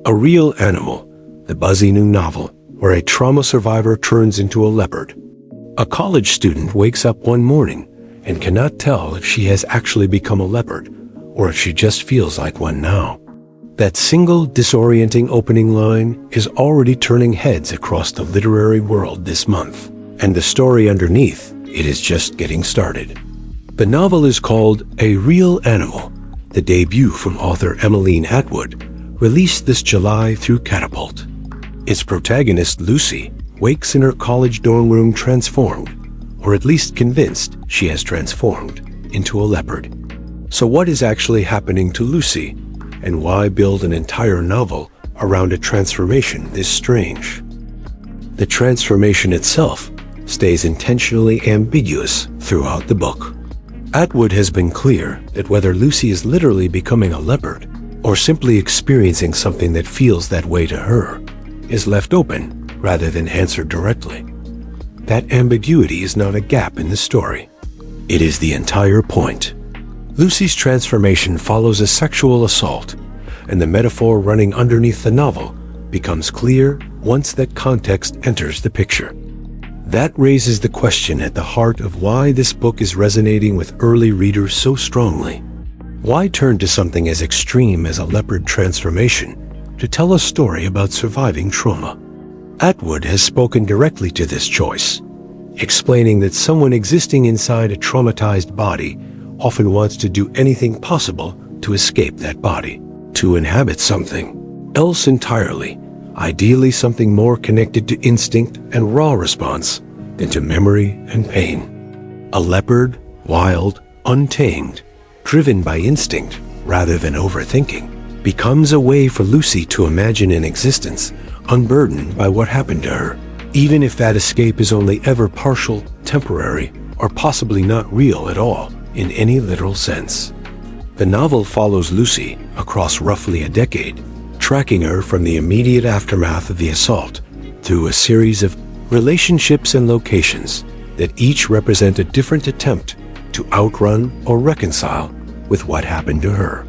A Real Animal, the Buzzy new novel, where a trauma survivor turns into a leopard. A college student wakes up one morning and cannot tell if she has actually become a leopard or if she just feels like one now. That single disorienting opening line is already turning heads across the literary world this month, and the story underneath it is just getting started. The novel is called A Real Animal, the debut from author Emeline Atwood, released this July through Catapult. Its protagonist, Lucy, wakes in her college dorm room transformed, or at least convinced she has transformed, into a leopard. So what is actually happening to Lucy, and why build an entire novel around a transformation this strange? The transformation itself stays intentionally ambiguous throughout the book. Atwood has been clear that whether Lucy is literally becoming a leopard or simply experiencing something that feels that way to her is left open rather than answered directly. That ambiguity is not a gap in the story. It is the entire point. Lucy's transformation follows a sexual assault, and the metaphor running underneath the novel becomes clear once that context enters the picture. That raises the question at the heart of why this book is resonating with early readers so strongly. Why turn to something as extreme as a leopard transformation to tell a story about surviving trauma? Atwood has spoken directly to this choice, explaining that someone existing inside a traumatized body often wants to do anything possible to escape that body, to inhabit something else entirely, ideally something more connected to instinct and raw response than to memory and pain. A leopard, wild, untamed, driven by instinct rather than overthinking, becomes a way for Lucy to imagine an existence unburdened by what happened to her, even if that escape is only ever partial, temporary, or possibly not real at all in any literal sense. The novel follows Lucy across roughly a decade, tracking her from the immediate aftermath of the assault through a series of relationships and locations that each represent a different attempt to outrun or reconcile with what happened to her.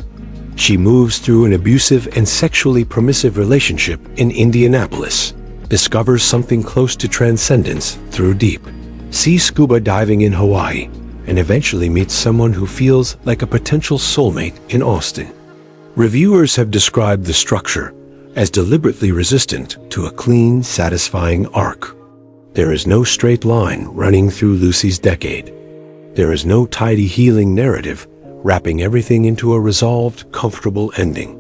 She moves through an abusive and sexually permissive relationship in Indianapolis, discovers something close to transcendence through deep sea scuba diving in Hawaii, and eventually meets someone who feels like a potential soulmate in Austin. Reviewers have described the structure as deliberately resistant to a clean, satisfying arc. There is no straight line running through Lucy's decade. There is no tidy healing narrative wrapping everything into a resolved, comfortable ending.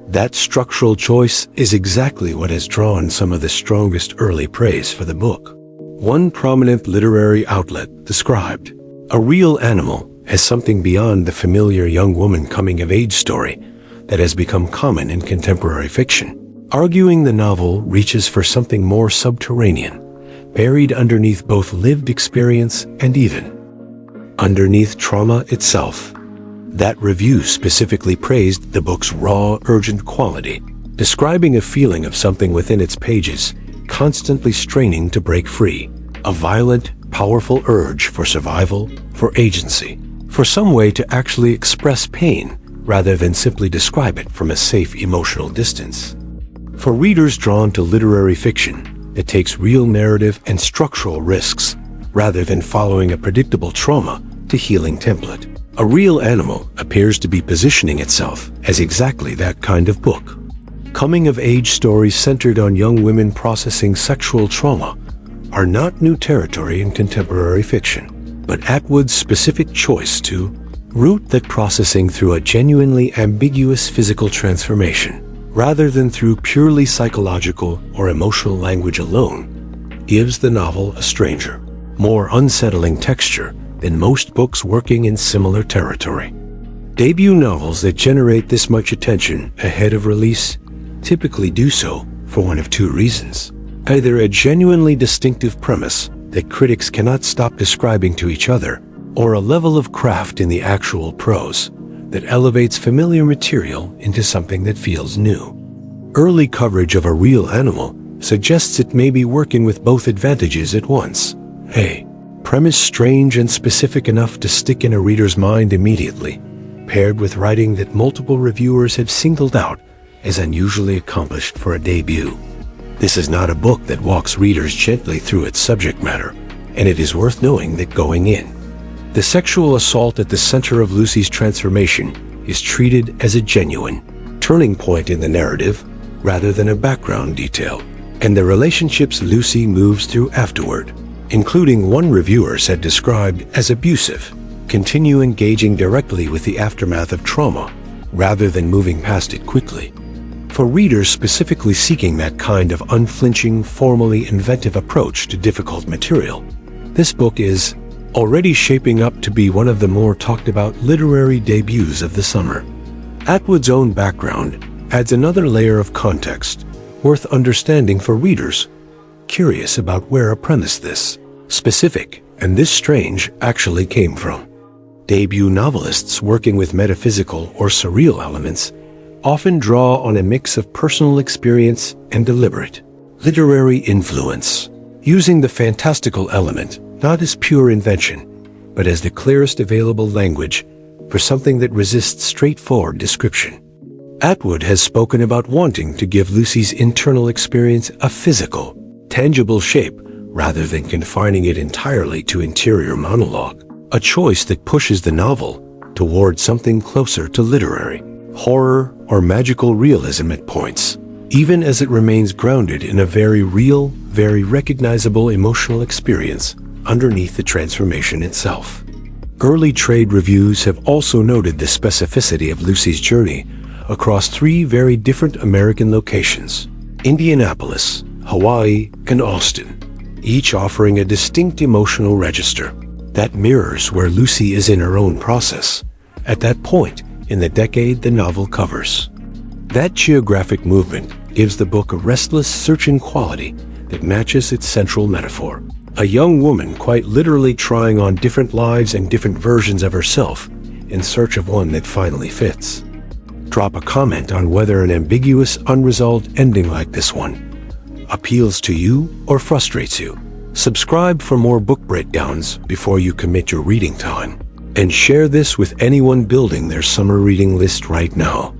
That structural choice is exactly what has drawn some of the strongest early praise for the book. One prominent literary outlet described A Real Animal as something beyond the familiar young woman coming-of-age story that has become common in contemporary fiction, arguing the novel reaches for something more subterranean, buried underneath both lived experience and even underneath trauma itself. That review specifically praised the book's raw, urgent quality, describing a feeling of something within its pages constantly straining to break free, a violent, powerful urge for survival, for agency, for some way to actually express pain rather than simply describe it from a safe emotional distance. For readers drawn to literary fiction, it takes real narrative and structural risks rather than following a predictable trauma to healing template. A Real Animal appears to be positioning itself as exactly that kind of book. Coming-of-age stories centered on young women processing sexual trauma are not new territory in contemporary fiction, but Atwood's specific choice to root that processing through a genuinely ambiguous physical transformation, rather than through purely psychological or emotional language alone, gives the novel a stranger, more unsettling texture than most books working in similar territory. Debut novels that generate this much attention ahead of release typically do so for one of two reasons. Either a genuinely distinctive premise that critics cannot stop describing to each other, or a level of craft in the actual prose that elevates familiar material into something that feels new. Early coverage of A Real Animal suggests it may be working with both advantages at once. A premise strange and specific enough to stick in a reader's mind immediately, paired with writing that multiple reviewers have singled out is unusually accomplished for a debut. This is not a book that walks readers gently through its subject matter, and it is worth knowing that going in, the sexual assault at the center of Lucy's transformation is treated as a genuine turning point in the narrative rather than a background detail, and the relationships Lucy moves through afterward, including one reviewer said described as abusive, continue engaging directly with the aftermath of trauma rather than moving past it quickly. For readers specifically seeking that kind of unflinching, formally inventive approach to difficult material, this book is already shaping up to be one of the more talked about literary debuts of the summer. Atwood's own background adds another layer of context worth understanding for readers curious about where a premise this specific and this strange actually came from. Debut novelists working with metaphysical or surreal elements often draw on a mix of personal experience and deliberate literary influence, using the fantastical element not as pure invention, but as the clearest available language for something that resists straightforward description. Atwood has spoken about wanting to give Lucy's internal experience a physical, tangible shape rather than confining it entirely to interior monologue, a choice that pushes the novel toward something closer to literary horror or magical realism at points, even as it remains grounded in a very real, very recognizable emotional experience underneath the transformation itself. Early trade reviews have also noted the specificity of Lucy's journey across 3 very different American locations: Indianapolis, Hawaii, and Austin, each offering a distinct emotional register that mirrors where Lucy is in her own process at that point in the decade the novel covers. That geographic movement gives the book a restless, searching quality that matches its central metaphor. A young woman quite literally trying on different lives and different versions of herself in search of one that finally fits. Drop a comment on whether an ambiguous, unresolved ending like this one appeals to you or frustrates you. Subscribe for more book breakdowns before you commit your reading time. And share this with anyone building their summer reading list right now.